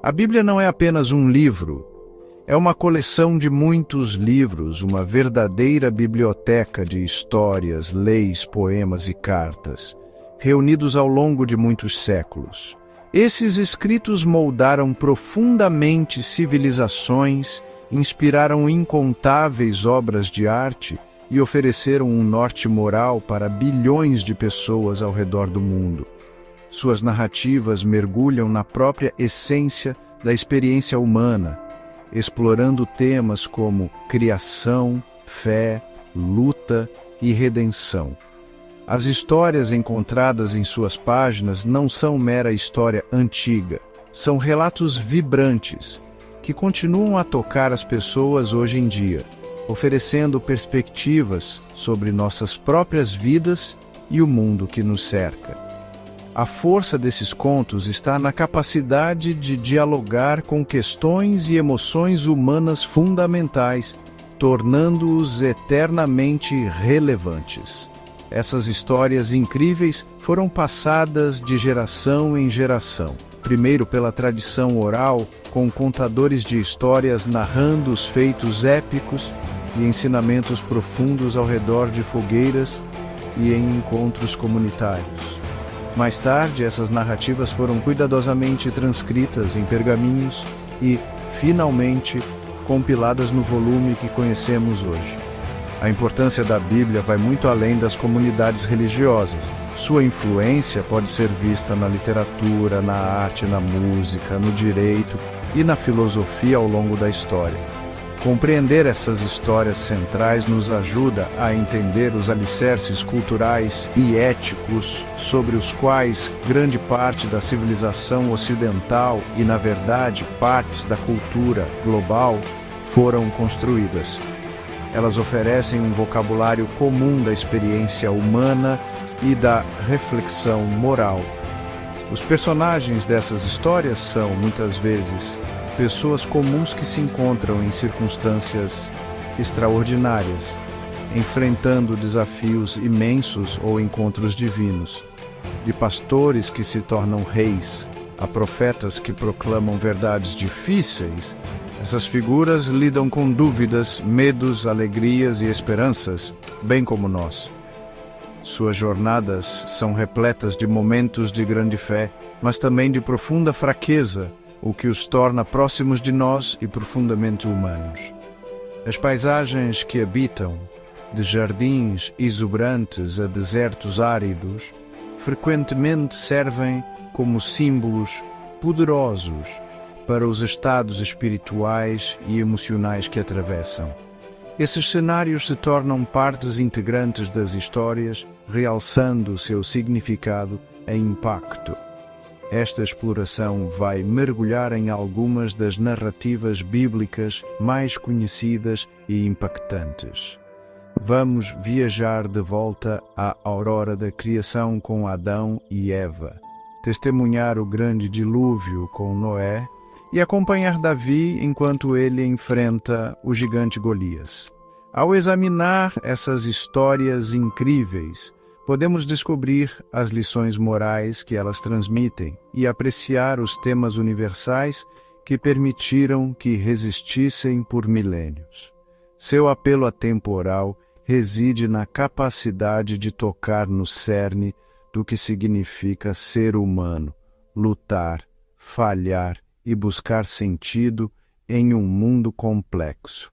A Bíblia não é apenas um livro, é uma coleção de muitos livros, uma verdadeira biblioteca de histórias, leis, poemas e cartas, reunidos ao longo de muitos séculos. Esses escritos moldaram profundamente civilizações, inspiraram incontáveis obras de arte e ofereceram um norte moral para bilhões de pessoas ao redor do mundo. Suas narrativas mergulham na própria essência da experiência humana, explorando temas como criação, fé, luta e redenção. As histórias encontradas em suas páginas não são mera história antiga, são relatos vibrantes, que continuam a tocar as pessoas hoje em dia, oferecendo perspectivas sobre nossas próprias vidas e o mundo que nos cerca. A força desses contos está na capacidade de dialogar com questões e emoções humanas fundamentais, tornando-os eternamente relevantes. Essas histórias incríveis foram passadas de geração em geração. Primeiro pela tradição oral, com contadores de histórias narrando os feitos épicos e ensinamentos profundos ao redor de fogueiras e em encontros comunitários. Mais tarde, essas narrativas foram cuidadosamente transcritas em pergaminhos e, finalmente, compiladas no volume que conhecemos hoje. A importância da Bíblia vai muito além das comunidades religiosas. Sua influência pode ser vista na literatura, na arte, na música, no direito e na filosofia ao longo da história. Compreender essas histórias centrais nos ajuda a entender os alicerces culturais e éticos sobre os quais grande parte da civilização ocidental e, na verdade, partes da cultura global foram construídas. Elas oferecem um vocabulário comum da experiência humana e da reflexão moral. Os personagens dessas histórias são, muitas vezes, pessoas comuns que se encontram em circunstâncias extraordinárias, enfrentando desafios imensos ou encontros divinos, de pastores que se tornam reis, a profetas que proclamam verdades difíceis. Essas figuras lidam com dúvidas, medos, alegrias e esperanças, bem como nós. Suas jornadas são repletas de momentos de grande fé, mas também de profunda fraqueza, o que os torna próximos de nós e profundamente humanos. As paisagens que habitam, de jardins exuberantes a desertos áridos, frequentemente servem como símbolos poderosos para os estados espirituais e emocionais que atravessam. Esses cenários se tornam partes integrantes das histórias, realçando seu significado e impacto. Esta exploração vai mergulhar em algumas das narrativas bíblicas mais conhecidas e impactantes. Vamos viajar de volta à aurora da criação com Adão e Eva, testemunhar o grande dilúvio com Noé e acompanhar Davi enquanto ele enfrenta o gigante Golias. Ao examinar essas histórias incríveis, podemos descobrir as lições morais que elas transmitem e apreciar os temas universais que permitiram que resistissem por milênios. Seu apelo atemporal reside na capacidade de tocar no cerne do que significa ser humano, lutar, falhar e buscar sentido em um mundo complexo.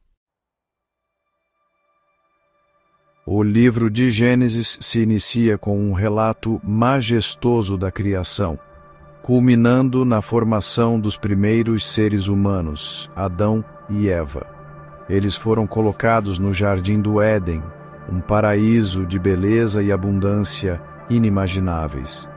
O livro de Gênesis se inicia com um relato majestoso da criação, culminando na formação dos primeiros seres humanos, Adão e Eva. Eles foram colocados no Jardim do Éden, um paraíso de beleza e abundância inimagináveis.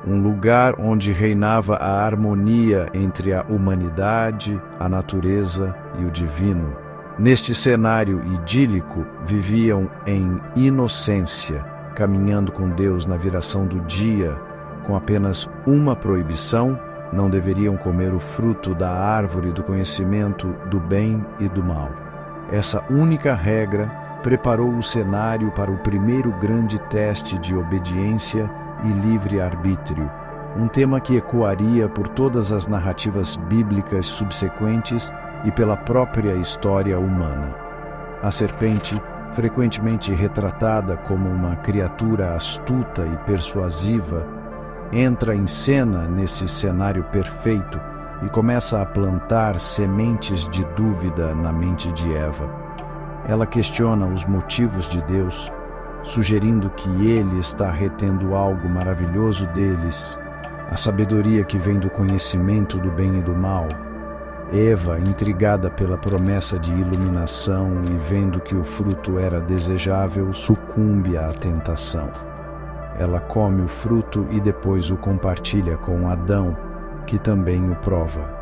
Um lugar onde reinava a harmonia entre a humanidade, a natureza e o divino. Neste cenário idílico, viviam em inocência, caminhando com Deus na viração do dia, com apenas uma proibição: não deveriam comer o fruto da árvore do conhecimento do bem e do mal. Essa única regra preparou o cenário para o primeiro grande teste de obediência e livre-arbítrio, um tema que ecoaria por todas as narrativas bíblicas subsequentes e pela própria história humana. A serpente, frequentemente retratada como uma criatura astuta e persuasiva, entra em cena nesse cenário perfeito e começa a plantar sementes de dúvida na mente de Eva. Ela questiona os motivos de Deus, sugerindo que ele está retendo algo maravilhoso deles, a sabedoria que vem do conhecimento do bem e do mal. Eva, intrigada pela promessa de iluminação e vendo que o fruto era desejável, sucumbe à tentação. Ela come o fruto e depois o compartilha com Adão, que também o prova.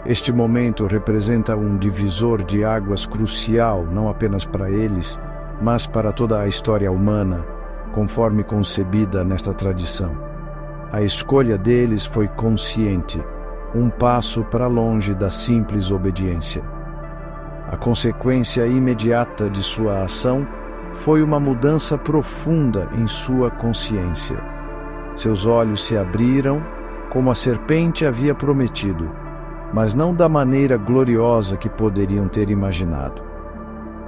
Este momento representa um divisor de águas crucial, não apenas para eles, mas para toda a história humana, conforme concebida nesta tradição. A escolha deles foi consciente, um passo para longe da simples obediência. A consequência imediata de sua ação foi uma mudança profunda em sua consciência. Seus olhos se abriram, como a serpente havia prometido, mas não da maneira gloriosa que poderiam ter imaginado.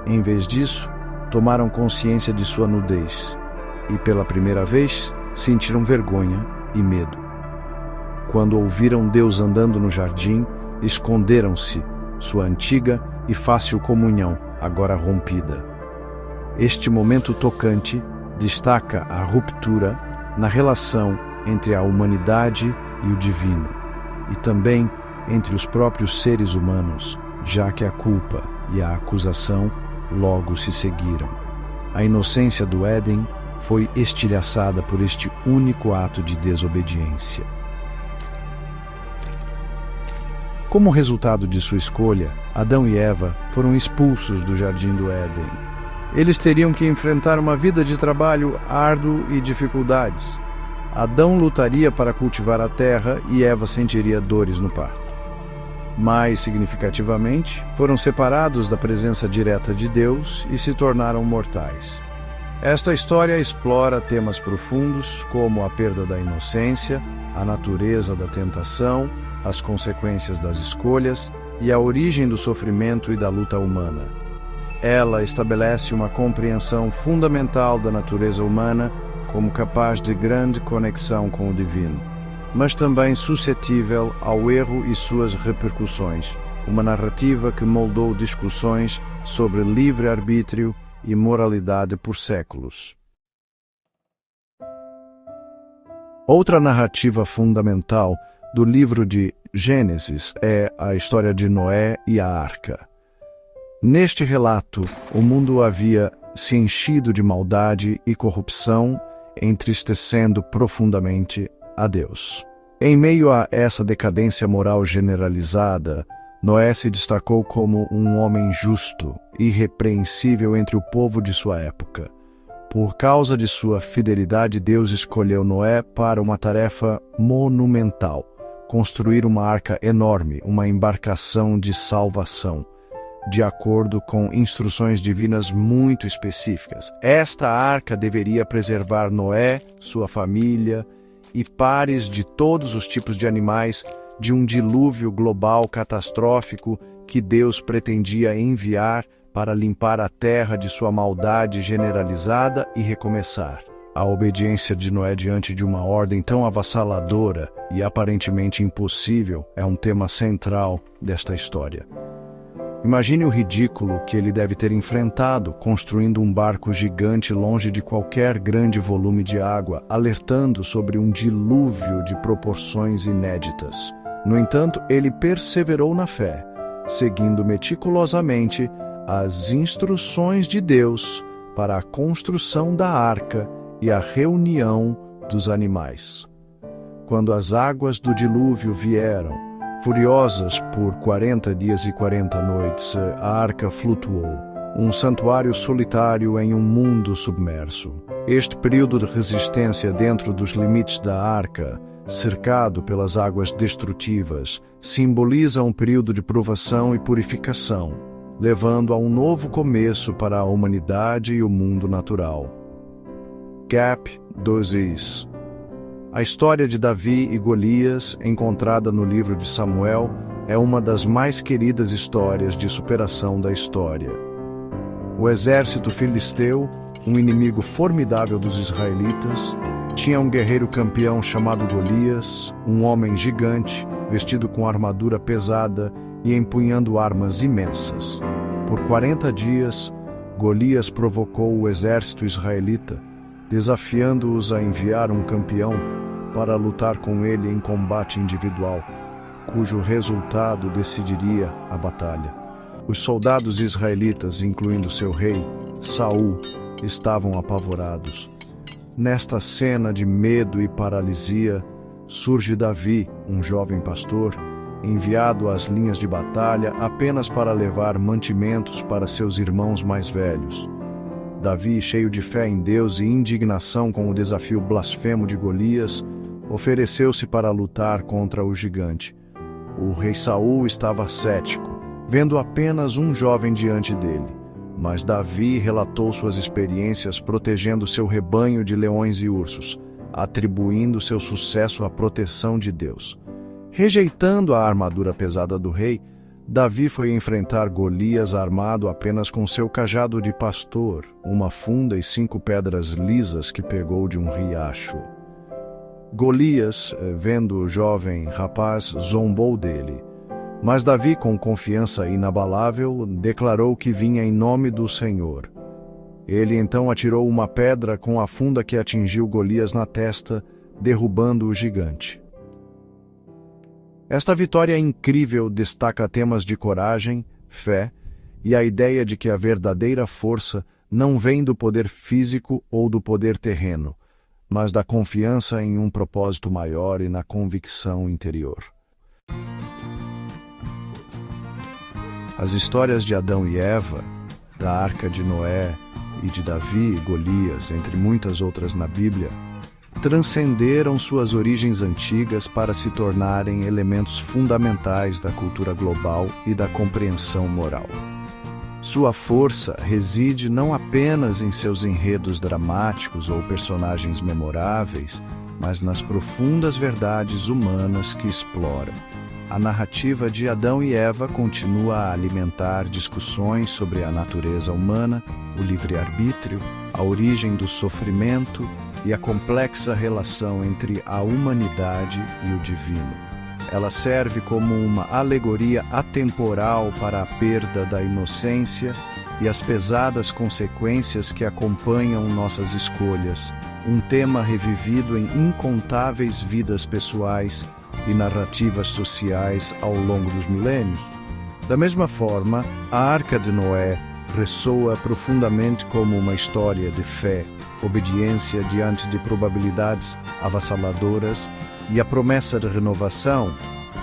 Em vez disso, tomaram consciência de sua nudez e, pela primeira vez, sentiram vergonha e medo. Quando ouviram Deus andando no jardim, esconderam-se, sua antiga e fácil comunhão, agora rompida. Este momento tocante destaca a ruptura na relação entre a humanidade e o divino, e também entre os próprios seres humanos, já que a culpa e a acusação logo se seguiram. A inocência do Éden foi estilhaçada por este único ato de desobediência. Como resultado de sua escolha, Adão e Eva foram expulsos do jardim do Éden. Eles teriam que enfrentar uma vida de trabalho árduo e dificuldades. Adão lutaria para cultivar a terra e Eva sentiria dores no parto. Mais significativamente, foram separados da presença direta de Deus e se tornaram mortais. Esta história explora temas profundos como a perda da inocência, a natureza da tentação, as consequências das escolhas e a origem do sofrimento e da luta humana. Ela estabelece uma compreensão fundamental da natureza humana como capaz de grande conexão com o divino, mas também suscetível ao erro e suas repercussões, uma narrativa que moldou discussões sobre livre-arbítrio e moralidade por séculos. Outra narrativa fundamental do livro de Gênesis é a história de Noé e a Arca. Neste relato, o mundo havia se enchido de maldade e corrupção, entristecendo profundamente a Deus. Em meio a essa decadência moral generalizada, Noé se destacou como um homem justo, irrepreensível entre o povo de sua época. Por causa de sua fidelidade, Deus escolheu Noé para uma tarefa monumental: construir uma arca enorme, uma embarcação de salvação, de acordo com instruções divinas muito específicas. Esta arca deveria preservar Noé, sua família e pares de todos os tipos de animais de um dilúvio global catastrófico que Deus pretendia enviar para limpar a terra de sua maldade generalizada e recomeçar. A obediência de Noé diante de uma ordem tão avassaladora e aparentemente impossível é um tema central desta história. Imagine o ridículo que ele deve ter enfrentado construindo um barco gigante longe de qualquer grande volume de água, alertando sobre um dilúvio de proporções inéditas. No entanto, ele perseverou na fé, seguindo meticulosamente as instruções de Deus para a construção da arca e a reunião dos animais. Quando as águas do dilúvio vieram, furiosas por 40 dias e 40 noites, a arca flutuou, um santuário solitário em um mundo submerso. Este período de resistência dentro dos limites da arca, cercado pelas águas destrutivas, simboliza um período de provação e purificação, levando a um novo começo para a humanidade e o mundo natural. Gap 2 is. A história de Davi e Golias, encontrada no livro de Samuel, é uma das mais queridas histórias de superação da história. O exército filisteu, um inimigo formidável dos israelitas, tinha um guerreiro campeão chamado Golias, um homem gigante, vestido com armadura pesada e empunhando armas imensas. Por 40 dias, Golias provocou o exército israelita, desafiando-os a enviar um campeão para lutar com ele em combate individual, cujo resultado decidiria a batalha. Os soldados israelitas, incluindo seu rei, Saul, estavam apavorados. Nesta cena de medo e paralisia, surge Davi, um jovem pastor, enviado às linhas de batalha apenas para levar mantimentos para seus irmãos mais velhos. Davi, cheio de fé em Deus e indignação com o desafio blasfemo de Golias, ofereceu-se para lutar contra o gigante. O rei Saul estava cético, vendo apenas um jovem diante dele. Mas Davi relatou suas experiências protegendo seu rebanho de leões e ursos, atribuindo seu sucesso à proteção de Deus. Rejeitando a armadura pesada do rei, Davi foi enfrentar Golias armado apenas com seu cajado de pastor, uma funda e 5 pedras lisas que pegou de um riacho. Golias, vendo o jovem rapaz, zombou dele. Mas Davi, com confiança inabalável, declarou que vinha em nome do Senhor. Ele então atirou uma pedra com a funda que atingiu Golias na testa, derrubando o gigante. Esta vitória incrível destaca temas de coragem, fé e a ideia de que a verdadeira força não vem do poder físico ou do poder terreno, mas da confiança em um propósito maior e na convicção interior. As histórias de Adão e Eva, da Arca de Noé e de Davi e Golias, entre muitas outras na Bíblia, transcenderam suas origens antigas para se tornarem elementos fundamentais da cultura global e da compreensão moral. Sua força reside não apenas em seus enredos dramáticos ou personagens memoráveis, mas nas profundas verdades humanas que exploram. A narrativa de Adão e Eva continua a alimentar discussões sobre a natureza humana, o livre-arbítrio, a origem do sofrimento e a complexa relação entre a humanidade e o divino. Ela serve como uma alegoria atemporal para a perda da inocência e as pesadas consequências que acompanham nossas escolhas, um tema revivido em incontáveis vidas pessoais e narrativas sociais ao longo dos milênios. Da mesma forma, a Arca de Noé ressoa profundamente como uma história de fé, obediência diante de probabilidades avassaladoras e a promessa de renovação.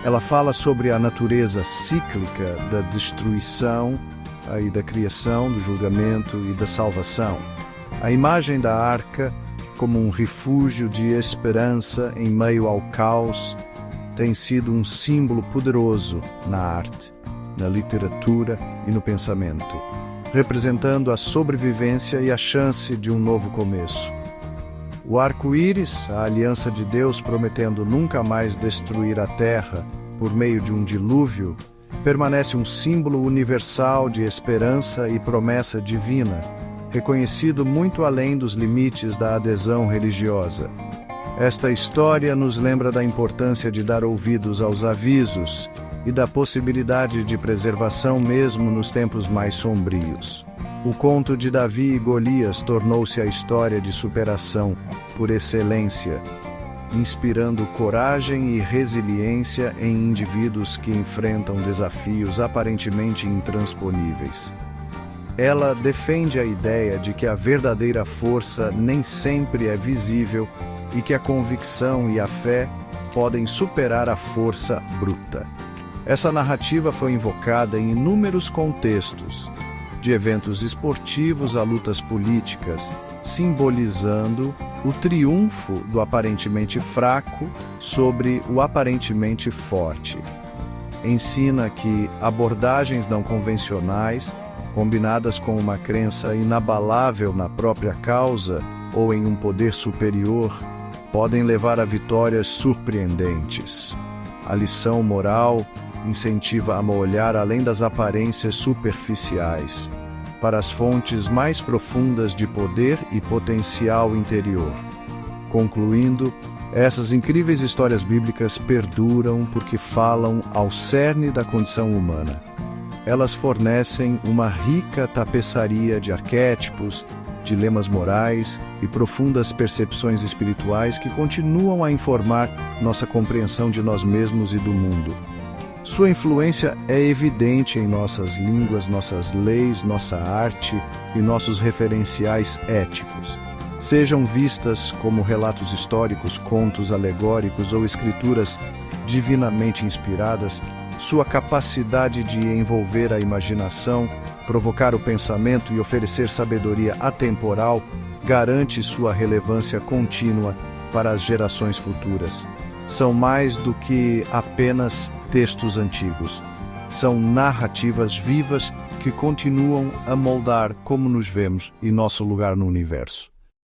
Ela fala sobre a natureza cíclica da destruição e da criação, do julgamento e da salvação. A imagem da arca, como um refúgio de esperança em meio ao caos, tem sido um símbolo poderoso na arte, na literatura e no pensamento, representando a sobrevivência e a chance de um novo começo. O arco-íris, a aliança de Deus prometendo nunca mais destruir a terra por meio de um dilúvio, permanece um símbolo universal de esperança e promessa divina, reconhecido muito além dos limites da adesão religiosa. Esta história nos lembra da importância de dar ouvidos aos avisos e da possibilidade de preservação mesmo nos tempos mais sombrios. O conto de Davi e Golias tornou-se a história de superação por excelência, inspirando coragem e resiliência em indivíduos que enfrentam desafios aparentemente intransponíveis. Ela defende a ideia de que a verdadeira força nem sempre é visível e que a convicção e a fé podem superar a força bruta. Essa narrativa foi invocada em inúmeros contextos, de eventos esportivos a lutas políticas, simbolizando o triunfo do aparentemente fraco sobre o aparentemente forte. Ensina que abordagens não convencionais, combinadas com uma crença inabalável na própria causa ou em um poder superior, podem levar a vitórias surpreendentes. A lição moral incentiva a olhar além das aparências superficiais, para as fontes mais profundas de poder e potencial interior. Concluindo, essas incríveis histórias bíblicas perduram porque falam ao cerne da condição humana. Elas fornecem uma rica tapeçaria de arquétipos, dilemas morais e profundas percepções espirituais que continuam a informar nossa compreensão de nós mesmos e do mundo. Sua influência é evidente em nossas línguas, nossas leis, nossa arte e nossos referenciais éticos. Sejam vistas como relatos históricos, contos alegóricos ou escrituras divinamente inspiradas, sua capacidade de envolver a imaginação, provocar o pensamento e oferecer sabedoria atemporal garante sua relevância contínua para as gerações futuras. São mais do que apenas textos antigos. São narrativas vivas que continuam a moldar como nos vemos e nosso lugar no universo.